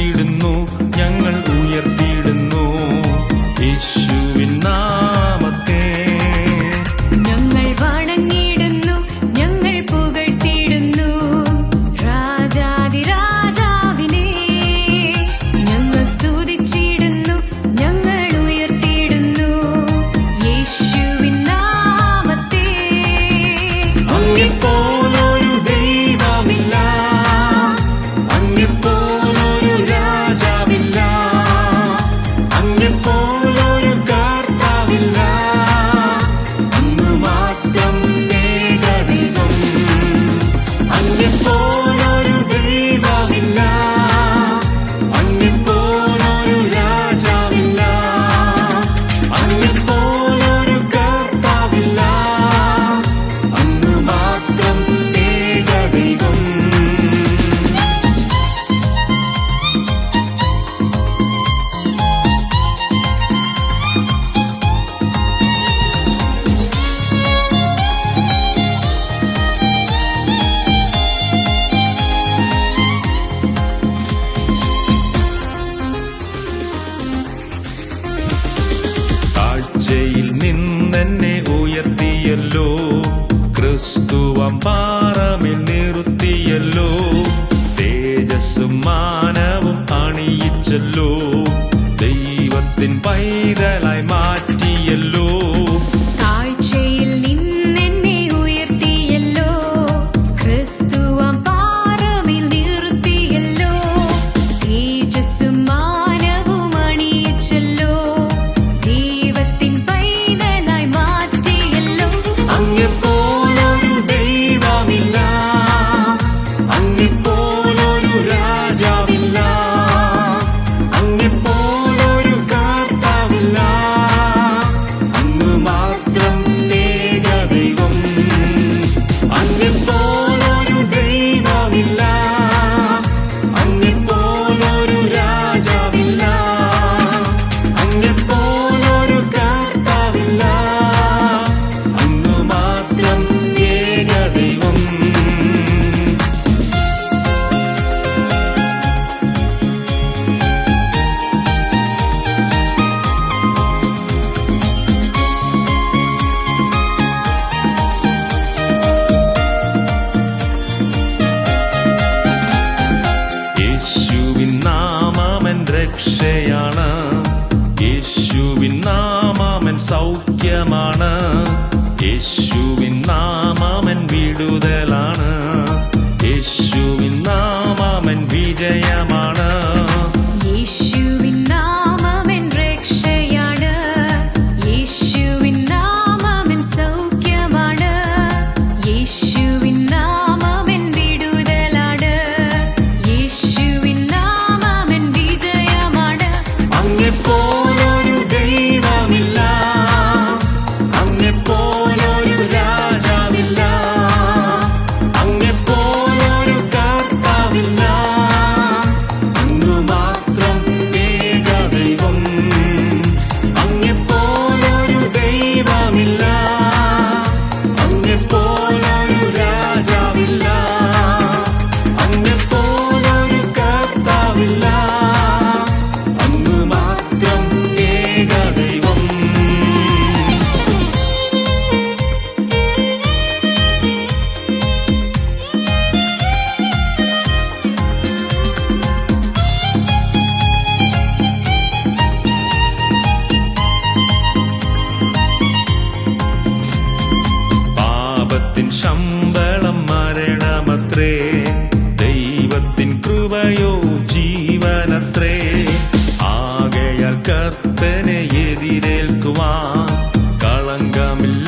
സ്തുതിച്ചിടുന്നു, ഞങ്ങൾ ഉയർത്തിയിടുന്നു യേശുവിൻ നാമത്തെ. ഞങ്ങൾ വണങ്ങിയിടുന്നു, ഞങ്ങൾ പുകഴ്ത്തിയിടുന്നു രാജാധിരാജാവിനെ. ഞങ്ങൾ സ്തുതിച്ചിടുന്നു, ഞങ്ങൾ ഉയർത്തിയിടുന്നു യേശുവിൻ നാമത്തെ. അങ്ങെപ്പോലൊരു ദൈവമില്ല, അങ്ങെപ്പോലൊരു രാജാവില്ല, അങ്ങെപ്പോലൊരു കർത്താവില്ല, അങ്ങ് മാത്രം ഏകദൈവം. അങ്ങെപ്പോലൊരു ദൈവമില്ല, അങ്ങെപ്പോലൊരു രാജാവില്ല, അങ്ങെപ്പോലൊരു കർത്താവില്ല, അങ്ങ് മാത്രം ഏകദൈവം. താഴ്ചയിൽ നിന്നെന്നെ ഉയർത്തിയല്ലോ, ക്രിസ്തുവം പാറമേൽ നിർത്തിയല്ലോ, തേജസ്സും മാനവും അണിയിച്ചല്ലോ, ദൈവത്തിൻ പൈതലായി മാറ്റിയല്ലോ. താഴ്ചയിൽ നിന്നെന്നെ ഉയർത്തിയല്ലോ, ക്രിസ്തുവാം പാറമേൽ നിർത്തിയല്ലോ, തേജസ്സും മാനവും അണിയിച്ചല്ലോ, ദൈവത്തിൻ പൈതലായി മാറ്റിയല്ലോ. അങ്ങെപ്പോലൊരു ദൈവമില്ല, അങ്ങെപ്പോലൊരു രാജാവില്ല, അങ്ങെപ്പോലൊരു കർത്താവില്ല, അങ്ങ് മാത്രം ഏകദൈവം. അങ്ങെപ്പോലൊരു ദൈവമില്ല, അങ്ങെപ്പോലൊരു രാജാവില്ല, അങ്ങെപ്പോലൊരു കർത്താവില്ല, അങ്ങ് മാത്രം ഏകദൈവം. യേശുവിൻ നാമമൻ രക്ഷയാണ്, യേശുവിൻ നാമമൻ സൗഖ്യമാണ്, യേശുവിൻ നാമമൻ വിടുതലാണ്, യേശുവിൻ നാമമൻ വിജയമാണ്. യേശുവിൻ നാമമെൻ രക്ഷയാണ്, യേശുവിൻ നാമമെൻ സൗഖ്യമാണ്, യേശുവിൻ നാമമെൻ വിടുതലാണ്, യേശുവിൻ നാമമെൻ വിജയമാണ്. അങ്ങെപ്പോലൊരു ദൈവമില്ല, അങ്ങെപ്പോലൊരു രാജാവില്ല, അങ്ങെപ്പോലൊരു കർത്താവില്ല, അങ്ങ് മാത്രം ഏകദൈവം. അങ്ങെപ്പോലൊരു ദൈവമില്ല, അങ്ങെപ്പോലൊരു രാജാവില്ല, അങ്ങെപ്പോലൊരു കർത്താവില്ല, അങ്ങ് മാത്രം ഏകദൈവം. പാപത്തിൻ ശമ്പളം മരണമത്രേ, ദൈവത്തിൻ കൃപയോ ജീവനത്രേ. ആകയാൽ കർത്തനെ എതിരേൽക്കുവാൻ കളങ്കമില്ല